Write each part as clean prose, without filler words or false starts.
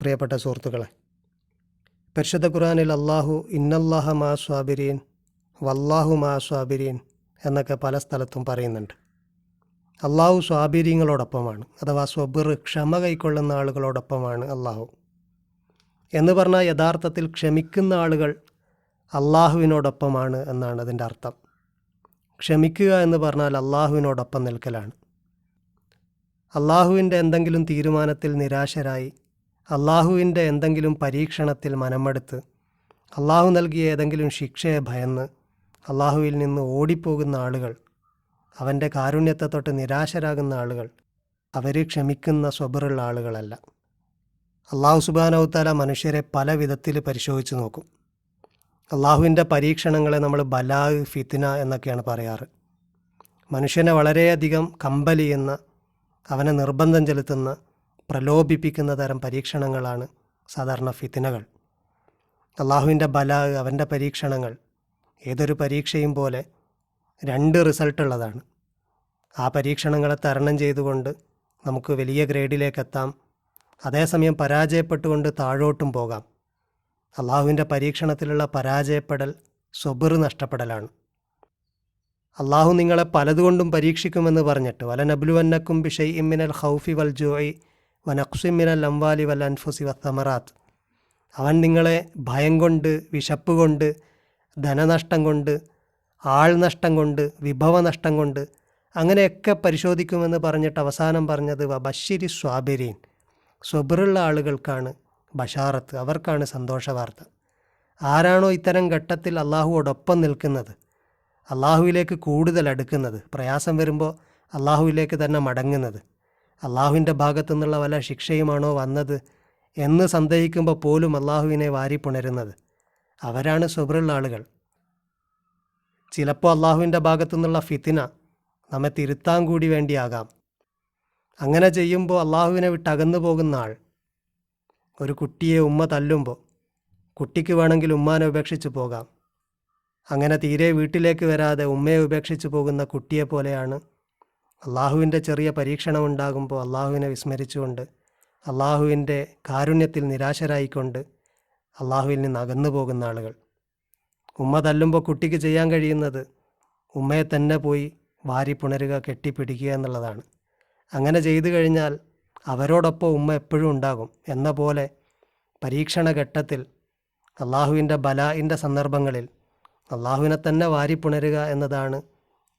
പ്രിയപ്പെട്ട സുഹൃത്തുക്കളെ, പരിശുദ്ധ ഖുർആനിൽ അള്ളാഹു ഇന്നല്ലാഹ മാ സ്വാബിരീൻ വല്ലാഹു മാ സ്വാബിരീൻ എന്നൊക്കെ പല സ്ഥലത്തും പറയുന്നുണ്ട്. അള്ളാഹു സ്വാബിരീങ്ങളോടൊപ്പമാണ്, അഥവാ സ്വബിർ ക്ഷമ കൈക്കൊള്ളുന്ന ആളുകളോടൊപ്പമാണ് അള്ളാഹു എന്ന് പറഞ്ഞാൽ യഥാർത്ഥത്തിൽ ക്ഷമിക്കുന്ന ആളുകൾ അള്ളാഹുവിനോടൊപ്പമാണ് എന്നാണ് അതിൻ്റെ അർത്ഥം. ക്ഷമിക്കുക എന്ന് പറഞ്ഞാൽ അള്ളാഹുവിനോടൊപ്പം നിൽക്കലാണ്. അള്ളാഹുവിൻ്റെ എന്തെങ്കിലും തീരുമാനത്തിൽ നിരാശരായി, അള്ളാഹുവിൻ്റെ എന്തെങ്കിലും പരീക്ഷണത്തിൽ മനമെടുത്ത്, അള്ളാഹു നൽകിയ ഏതെങ്കിലും ശിക്ഷയെ ഭയന്ന് അള്ളാഹുവിൽ നിന്ന് ഓടിപ്പോകുന്ന ആളുകൾ, അവൻ്റെ കാരുണ്യത്തെ തൊട്ട് നിരാശരാകുന്ന ആളുകൾ, അവർ ക്ഷമിക്കുന്ന സ്വബറുള്ള ആളുകളല്ല. അള്ളാഹു സുബ്ഹാനഹു തആല മനുഷ്യരെ പല വിധത്തിൽ പരിശോധിച്ച് നോക്കും. അള്ളാഹുവിൻ്റെ പരീക്ഷണങ്ങളെ നമ്മൾ ബലാ, ഫിത്ന എന്നൊക്കെയാണ് പറയാറ്. മനുഷ്യനെ വളരെയധികം കമ്പൽ ചെയ്യുന്ന, അവനെ നിർബന്ധം ചെലുത്തുന്ന, പ്രലോഭിപ്പിക്കുന്ന തരം പരീക്ഷണങ്ങളാണ് സാധാരണ ഫിത്നകൾ. അള്ളാഹുവിൻ്റെ ബലാ, അവൻ്റെ പരീക്ഷണങ്ങൾ ഏതൊരു പരീക്ഷയും പോലെ 2 റിസൾട്ടുള്ളതാണ്. ആ പരീക്ഷണങ്ങളെ തരണം ചെയ്തുകൊണ്ട് നമുക്ക് വലിയ ഗ്രേഡിലേക്ക് എത്താം, അതേസമയം പരാജയപ്പെട്ടുകൊണ്ട് താഴോട്ടും പോകാം. അള്ളാഹുവിൻ്റെ പരീക്ഷണത്തിലുള്ള പരാജയപ്പെടൽ സ്വബർ നഷ്ടപ്പെടലാണ്. അള്ളാഹു നിങ്ങളെ പലതുകൊണ്ടും പരീക്ഷിക്കുമെന്ന് പറഞ്ഞിട്ട് വലനബ്ലുവന്നക്കും ബിശൈഇൻ മിനൽ ഖൗഫി വൽ ജൂഇ വനഖ്സിൻ മിനൽ അംവാലി വൽ അൻഫുസി വസ്സമറാത്ത്. അവൻ നിങ്ങളെ ഭയം കൊണ്ട്, വിശപ്പ് കൊണ്ട്, ധനനഷ്ടം കൊണ്ട്, ആൾ നഷ്ടം കൊണ്ട്, വിഭവനഷ്ടം കൊണ്ട് അങ്ങനെയൊക്കെ പരിശോധിക്കുമെന്ന് പറഞ്ഞിട്ട് അവസാനം പറഞ്ഞത് വബശ്ശിരി സ്വാബിരീൻ, സ്വബറുള്ള ആളുകൾക്കാണ് ബഷാറത്ത്, അവർക്കാണ് സന്തോഷവാർത്ത. ആരാണോ ഇത്തരം ഘട്ടത്തിൽ അള്ളാഹുവോടൊപ്പം നിൽക്കുന്നത്, അള്ളാഹുവിലേക്ക് കൂടുതൽ അടുക്കുന്നത്, പ്രയാസം വരുമ്പോൾ അള്ളാഹുവിലേക്ക് തന്നെ മടങ്ങുന്നത്, അള്ളാഹുവിൻ്റെ ഭാഗത്തു നിന്നുള്ള വല്ല ശിക്ഷയുമാണോ വന്നത് എന്ന് സന്ദേഹിക്കുമ്പോൾ പോലും അള്ളാഹുവിനെ വാരിപ്പുണരുന്നത്, അവരാണ് സ്വബറുള്ള ആളുകൾ. ചിലപ്പോൾ അള്ളാഹുവിൻ്റെ ഭാഗത്തു നിന്നുള്ള ഫിത്ന നമ്മെ തിരുത്താൻ കൂടി വേണ്ടിയാകാം. അങ്ങനെ ചെയ്യുമ്പോൾ അള്ളാഹുവിനെ വിട്ട് അകന്നു പോകുന്ന ആൾ, ഒരു കുട്ടിയെ ഉമ്മ തല്ലുമ്പോൾ കുട്ടിക്ക് വേണമെങ്കിൽ ഉമ്മാനെ ഉപേക്ഷിച്ച് പോകാം. അങ്ങനെ തീരെ വീട്ടിലേക്ക് വരാതെ ഉമ്മയെ ഉപേക്ഷിച്ച് പോകുന്ന കുട്ടിയെ പോലെയാണ് അള്ളാഹുവിൻ്റെ ചെറിയ പരീക്ഷണം ഉണ്ടാകുമ്പോൾ അള്ളാഹുവിനെ വിസ്മരിച്ചുകൊണ്ട്, അള്ളാഹുവിൻ്റെ കാരുണ്യത്തിൽ നിരാശരായിക്കൊണ്ട് അള്ളാഹുവിൽ നിന്ന് അകന്നു പോകുന്ന ആളുകൾ. ഉമ്മ തല്ലുമ്പോൾ കുട്ടിക്ക് ചെയ്യാൻ കഴിയുന്നത് ഉമ്മയെ തന്നെ പോയി വാരി പുണരുക, കെട്ടിപ്പിടിക്കുക എന്നുള്ളതാണ്. അങ്ങനെ ചെയ്തു കഴിഞ്ഞാൽ അവരോടൊപ്പം ഉമ്മ എപ്പോഴും ഉണ്ടാകും എന്ന പോലെ പരീക്ഷണ ഘട്ടത്തിൽ, അള്ളാഹുവിൻ്റെ ബലാഇൻ്റെ സന്ദർഭങ്ങളിൽ അള്ളാഹുവിനെ തന്നെ വാരിപ്പുണരുക എന്നതാണ്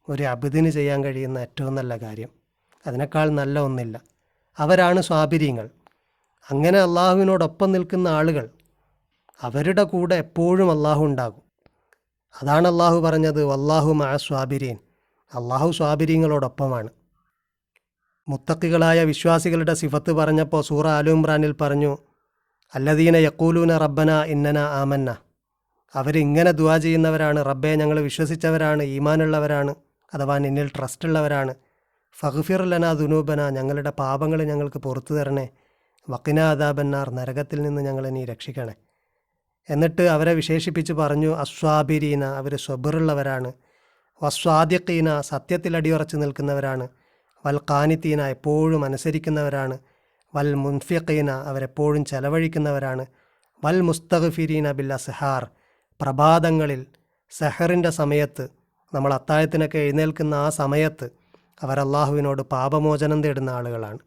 ഒരു അബ്ദിന് ചെയ്യാൻ കഴിയുന്ന ഏറ്റവും നല്ല കാര്യം. അതിനേക്കാൾ നല്ല ഒന്നില്ല. അവരാണ് സ്വാബിരീങ്ങൾ. അങ്ങനെ അള്ളാഹുവിനോടൊപ്പം നിൽക്കുന്ന ആളുകൾ, അവരുടെ കൂടെ എപ്പോഴും അള്ളാഹു ഉണ്ടാകും. അതാണ് അള്ളാഹു പറഞ്ഞത് വല്ലാഹു മഅ സ്വാബിരീൻ, അള്ളാഹു സ്വാബിരീങ്ങളോടൊപ്പമാണ്. മുത്തഖികളായ വിശ്വാസികളുടെ സിഫത്ത് പറഞ്ഞപ്പോൾ സൂറ ആലു ഇമ്രാനിൽ പറഞ്ഞു, അല്ലദീന യഖൂലൂന റബ്ബന ഇന്നന ആമന്ന. അവരിങ്ങനെ ദുആ ചെയ്യുന്നവരാണ്, റബ്ബേ ഞങ്ങൾ വിശ്വസിച്ചവരാണ്, ഈമാനുള്ളവരാണ്, അഥവാ നിന്നിൽ ട്രസ്റ്റുള്ളവരാണ്. ഫഗ്ഫിർ ലനാ ദുനൂബന, ഞങ്ങളുടെ പാപങ്ങൾ ഞങ്ങൾക്ക് പുറത്തു തരണേ. വഖിനാ അദാബന്നാർ, നരകത്തിൽ നിന്ന് ഞങ്ങളെ നീ രക്ഷിക്കണേ. എന്നിട്ട് അവരെ വിശേഷിപ്പിച്ച് പറഞ്ഞു അസ്വാബിരീന, അവർ സ്വബറുള്ളവരാണ്. വസ്വാദിഖീന, സത്യത്തിൽ അടിയുറച്ച് നിൽക്കുന്നവരാണ്. വൽ ഖാനിത്തീന, എപ്പോഴും അനുസരിക്കുന്നവരാണ്. വൽ മുൻഫിഖീന, അവരെപ്പോഴും ചെലവഴിക്കുന്നവരാണ്. വൽ മുസ്തഗ്ഫിരീന ബിൽ അസ്ഹാർ, പ്രഭാതങ്ങളിൽ സഹറിൻ്റെ സമയത്ത്, നമ്മൾ അത്താഴത്തിനൊക്കെ എഴുന്നേൽക്കുന്ന ആ സമയത്ത് അവർ അള്ളാഹുവിനോട് പാപമോചനം തേടുന്ന ആളുകളാണ്.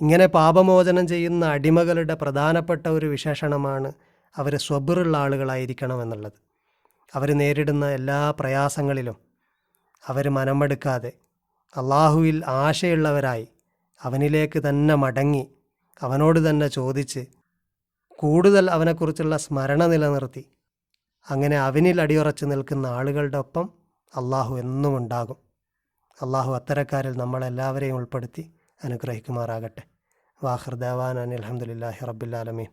ഇങ്ങനെ പാപമോചനം ചെയ്യുന്ന അടിമകളുടെ പ്രധാനപ്പെട്ട ഒരു വിശേഷണമാണ് അവർ സ്വബറുള്ള ആളുകളായിരിക്കണമെന്നുള്ളത്. അവർ നേരിടുന്ന എല്ലാ പ്രയാസങ്ങളിലും അവർ മനമെടുക്കാതെ അള്ളാഹുവിൽ ആശയുള്ളവരായി അവനിലേക്ക് തന്നെ മടങ്ങി, അവനോട് തന്നെ ചോദിച്ച് കൂടുതൽ അവനെക്കുറിച്ചുള്ള സ്മരണ നിലനിർത്തി അങ്ങനെ അവനിൽ അടിയുറച്ച് നിൽക്കുന്ന ആളുകളുടെ ഒപ്പം അള്ളാഹു എന്നും ഉണ്ടാകും. അള്ളാഹു അത്തരക്കാരിൽ നമ്മളെല്ലാവരെയും ഉൾപ്പെടുത്തി അനുഗ്രഹിക്കുമാറാകട്ടെ. വാഖിർ ദഅവാനാ അനിൽ ഹംദുലില്ലാഹി റബ്ബിൽ ആലമീൻ.